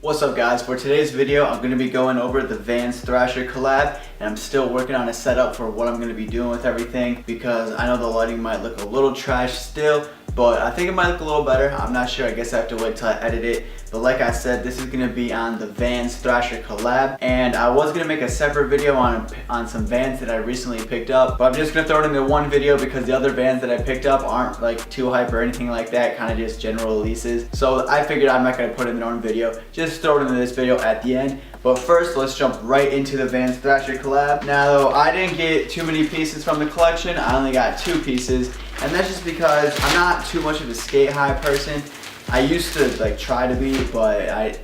What's up guys, for today's video I'm going to be going over the VANS Thrasher collab, and I'm still working on a setup for what I'm going to be doing with everything because I know the lighting might look a little trash still, but I think it might look a little better. I'm not sure, I guess I have to wait till I edit it. But like I said, this is going to be on the VANS Thrasher collab, and I was going to make a separate video on some Vans that I recently picked up, but I'm just going to throw it into one video because the other Vans that I picked up aren't like too hype or anything like that, kind of just general releases. So I figured I'm not going to put it in their own video, just throw it into this video at the end. But first, let's jump right into the VANS Thrasher collab. Now, I didn't get too many pieces from the collection. I only got 2 pieces, and that's just because I'm not too much of a skate high person. I used to like try to be, but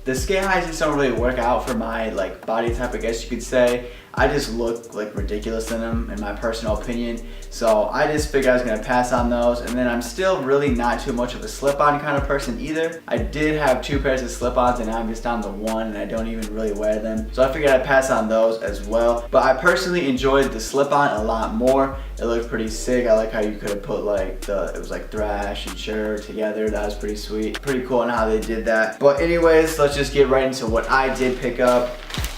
the skate highs just don't really work out for my like body type, I guess you could say. I just look like ridiculous in them, in my personal opinion. So I just figured I was gonna pass on those, and then I'm still really not too much of a slip-on kind of person either. I did have 2 pairs of slip-ons, and now I'm just down to 1, and I don't even really wear them. So I figured I'd pass on those as well. But I personally enjoyed the slip-on a lot more. It looked pretty sick. I like how you could have put like it was like Thrash and Shirt together. That was pretty sweet. Pretty cool on how they did that. But anyways, let's just get right into what I did pick up.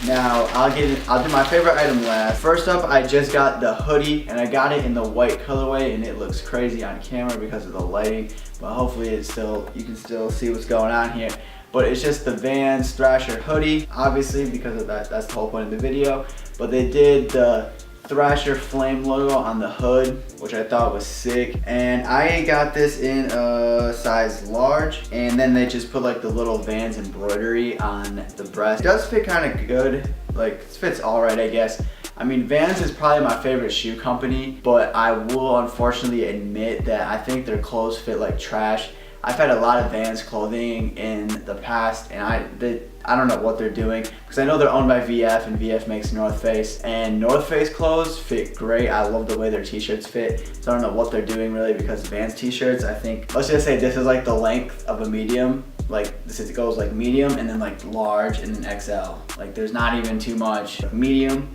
Now, I'll do my favorite item last. First up, I just got the hoodie, and I got it in the white colorway, and it looks crazy on camera because of the lighting, but hopefully you can still see what's going on here. But it's just the VANS Thrasher hoodie, obviously because of that's the whole point of the video. But they did the Thrasher flame logo on the hood, which I thought was sick, and I got this in a size large, and then they just put like the little VANS embroidery on the breast. It does fit kind of good, like it fits all right, I guess. I mean, VANS is probably my favorite shoe company, but I will unfortunately admit that I think their clothes fit like trash. I've had a lot of VANS clothing in the past, and I don't know what they're doing, because I know they're owned by VF, and VF makes North Face, and North Face clothes fit great. I love the way their t-shirts fit, so I don't know what they're doing really, because VANS t-shirts, I think, let's just say this is like the length of a medium. Like it goes like medium, and then like large, and then XL. Like there's not even too much. Medium,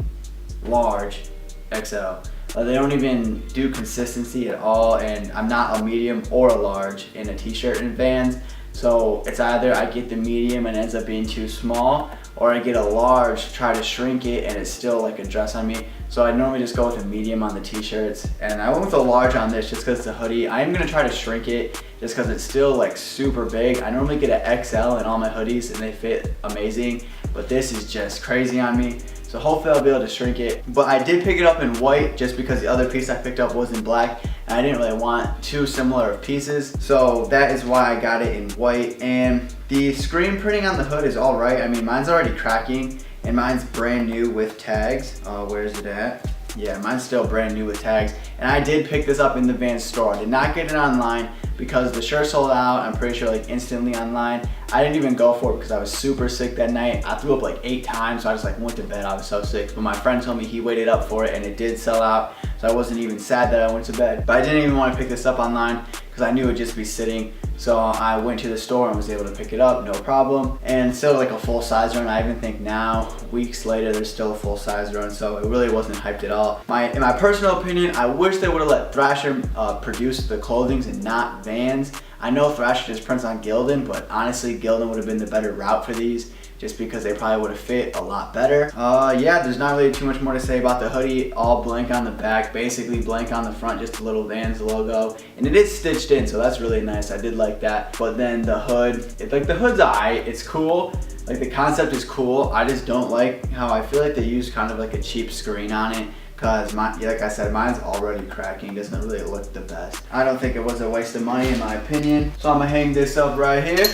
large, XL. They don't even do consistency at all, and I'm not a medium or a large in a t-shirt in VANS. So it's either I get the medium and it ends up being too small, or I get a large, try to shrink it, and it's still like a dress on me. So I normally just go with a medium on the t-shirts, and I went with a large on this just because it's a hoodie. I am gonna try to shrink it just because it's still like super big. I normally get an XL in all my hoodies and they fit amazing, but this is just crazy on me. So hopefully I'll be able to shrink it. But I did pick it up in white just because the other piece I picked up was in black, and I didn't really want 2 similar pieces. So that is why I got it in white. And the screen printing on the hood is all right. I mean, mine's already cracking, and mine's brand new with tags. Where is it at? Yeah, mine's still brand new with tags. And I did pick this up in the VANS store. I did not get it online because the shirt sold out, I'm pretty sure, like instantly online. I didn't even go for it because I was super sick that night. I threw up like 8 times, so I just like went to bed. I was so sick. But my friend told me he waited up for it, and it did sell out. So I wasn't even sad that I went to bed. But I didn't even want to pick this up online because I knew it would just be sitting. So I went to the store and was able to pick it up, no problem. And still like a full size run. I even think now, weeks later, there's still a full size run. So it really wasn't hyped at all. In my personal opinion, I wish they would have let Thrasher produce the clothings and not VANS. I know Thrasher just prints on Gildan, but honestly, Gildan would have been the better route for these, just because they probably would have fit a lot better. Yeah, there's not really too much more to say about the hoodie. All blank on the back, basically blank on the front, just a little VANS logo. And it is stitched in, so that's really nice. I did like that. But then the hood, like the hood's alright, it's cool. Like the concept is cool. I just don't like how I feel like they use kind of like a cheap screen on it. Because like I said, mine's already cracking, doesn't really look the best. I don't think it was a waste of money in my opinion. So I'm gonna hang this up right here.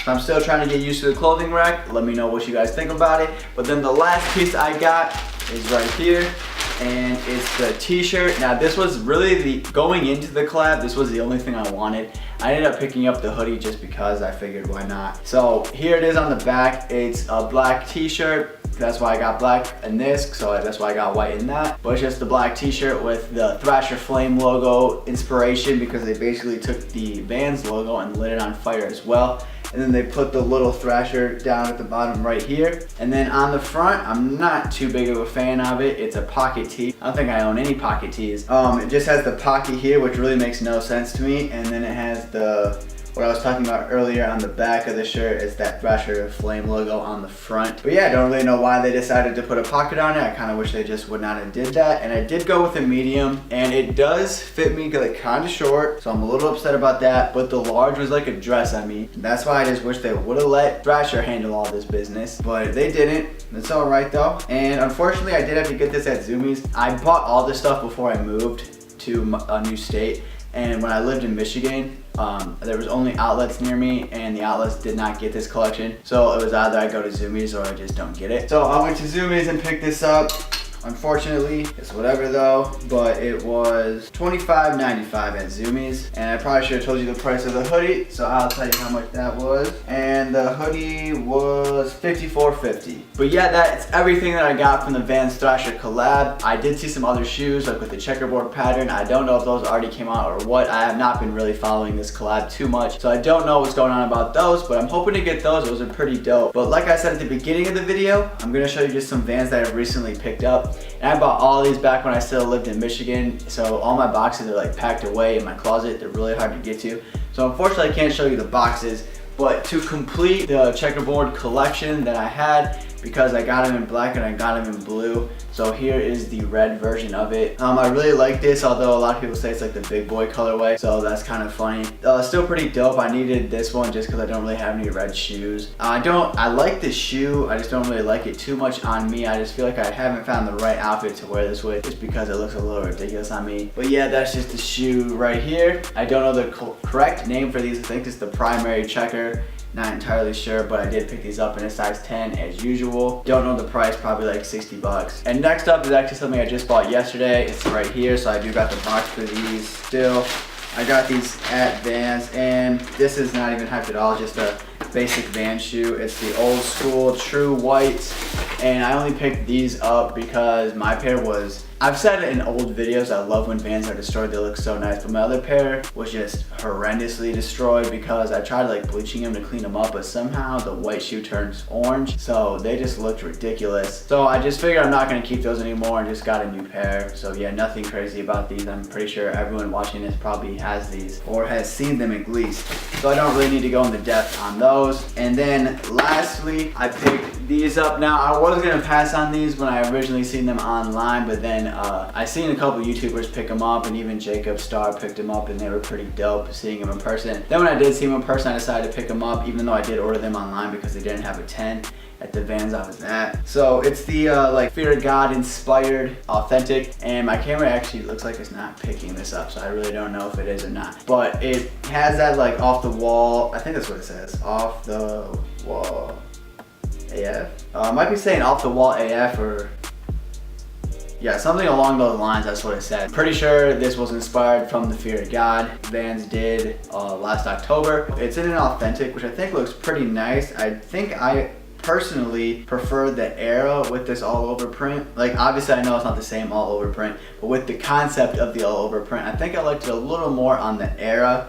I'm still trying to get used to the clothing rack. Let me know what you guys think about it. But then the last piece I got is right here, and it's the t-shirt. Now this was really going into the collab, this was the only thing I wanted. I ended up picking up the hoodie just because I figured why not. So here it is on the back. It's a black t-shirt. That's why I got black in this, so that's why I got white in that. But it's just the black t-shirt with the Thrasher flame logo inspiration, because they basically took the VANS logo and lit it on fire as well. And then they put the little Thrasher down at the bottom right here. And then on the front, I'm not too big of a fan of it. It's a pocket tee. I don't think I own any pocket tees. It just has the pocket here, which really makes no sense to me. And then it has the what I was talking about earlier on the back of the shirt is that Thrasher flame logo on the front. But yeah, I don't really know why they decided to put a pocket on it. I kind of wish they just would not have did that. And I did go with a medium, and it does fit me like kind of short, so I'm a little upset about that. But the large was like a dress on me. That's why I just wish they would have let Thrasher handle all this business, but they didn't. It's all right though. And unfortunately, I did have to get this at Zumiez. I bought all this stuff before I moved to a new state, and when I lived in Michigan, there was only outlets near me, and the outlets did not get this collection. So it was either I go to Zumiez or I just don't get it. So I went to Zumiez and picked this up. Unfortunately, it's whatever though, but it was $25.95 at Zumiez. And I probably should have told you the price of the hoodie, so I'll tell you how much that was. And the hoodie was $54.50. But yeah, that's everything that I got from the VANS Thrasher collab. I did see some other shoes, like with the checkerboard pattern. I don't know if those already came out or what. I have not been really following this collab too much, so I don't know what's going on about those, but I'm hoping to get those. Those are pretty dope. But like I said at the beginning of the video, I'm gonna show you just some Vans that I've recently picked up. And I bought all these back when I still lived in Michigan, so all my boxes are like packed away in my closet. They're really hard to get to. So unfortunately I can't show you the boxes, but to complete the checkerboard collection that I had, because I got them in black and I got them in blue. So here is the red version of it. I really like this, although a lot of people say it's like the big boy colorway, so that's kind of funny. Still pretty dope. I needed this one just because I don't really have any red shoes. I like this shoe, I just don't really like it too much on me. I just feel like I haven't found the right outfit to wear this with, just because it looks a little ridiculous on me. But yeah, that's just the shoe right here. I don't know the correct name for these. I think it's the primary checker. Not entirely sure, but I did pick these up in a size 10 as usual. Don't know the price, probably like 60 bucks. And next up is actually something I just bought yesterday. It's right here, so I do got the box for these still. I got these at Vans, and this is not even hyped at all, just a basic Vans shoe. It's the old school true white, and I only picked these up because my pair was, I've said it in old videos, I love when Vans are destroyed, they look so nice, but my other pair was just horrendously destroyed because I tried like bleaching them to clean them up, but somehow the white shoe turns orange, so they just looked ridiculous. So I just figured I'm not gonna keep those anymore and just got a new pair. So yeah, nothing crazy about these. I'm pretty sure everyone watching this probably has these or has seen them at least. So I don't really need to go into depth on those. And then lastly, I picked these up. Now I was gonna pass on these when I originally seen them online, but then I seen a couple YouTubers pick them up, and even Jacob Starr picked them up, and they were pretty dope seeing them in person. Then when I did see them in person, I decided to pick them up, even though I did order them online because they didn't have a 10 at the Vans I was at. So it's the like Fear of God inspired authentic, and my camera actually looks like it's not picking this up, so I really don't know if it is or not. But it has that like off the wall, I think that's what it says, off the wall AF. I might be saying off the wall AF, or yeah, something along those lines, that's what it said. Pretty sure this was inspired from the Fear of God Vans did last October. It's in an authentic, which I think looks pretty nice. I think I personally prefer the era with this all over print. Like obviously I know it's not the same all over print, but with the concept of the all over print, I think I liked it a little more on the era.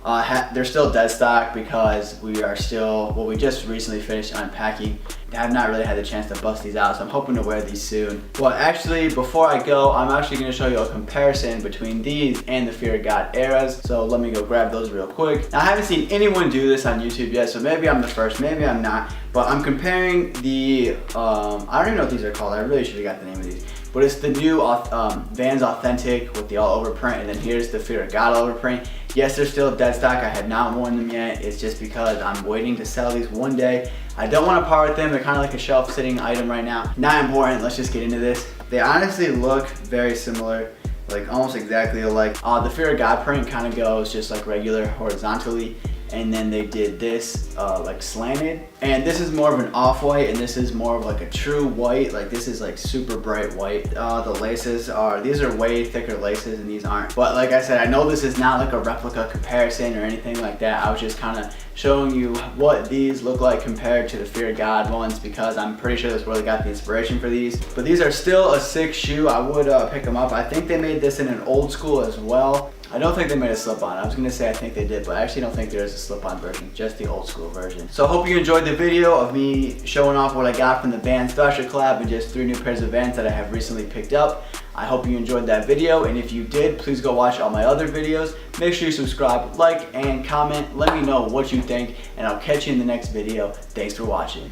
They're still dead stock because we are still, well, we just recently finished unpacking. I have not really had the chance to bust these out, so I'm hoping to wear these soon. Well, actually, before I go, I'm actually going to show you a comparison between these and the Fear of God eras. So let me go grab those real quick. Now, I haven't seen anyone do this on YouTube yet, so maybe I'm the first, maybe I'm not. But I'm comparing the, I don't even know what these are called. I really should have got the name of these. But it's the new Vans Authentic with the all over print, and then here's the Fear of God all over print. Yes, they're still dead stock. I have not worn them yet. It's just because I'm waiting to sell these one day. I don't want to part with them. They're kind of like a shelf sitting item right now. Not important. Let's just get into this. They honestly look very similar, like almost exactly alike. The Fear of God print kind of goes just like regular horizontally, and then they did this like slanted, and this is more of an off-white, and this is more of like a true white. Like this is like super bright white. The laces are, these are way thicker laces and these aren't. But like I said, I know this is not like a replica comparison or anything like that. I was just kind of showing you what these look like compared to the Fear of God ones, because I'm pretty sure that's where they got the inspiration for these. But these are still a sick shoe. I would pick them up. I think they made this in an old school as well. I don't think they made a slip-on. I was gonna say I think they did, but I actually don't think there is a slip-on version, just the old school version. So I hope you enjoyed the video of me showing off what I got from the VANS Thrasher collab and just 3 new pairs of Vans that I have recently picked up. I hope you enjoyed that video, and if you did, please go watch all my other videos. Make sure you subscribe, like, and comment. Let me know what you think, and I'll catch you in the next video. Thanks for watching.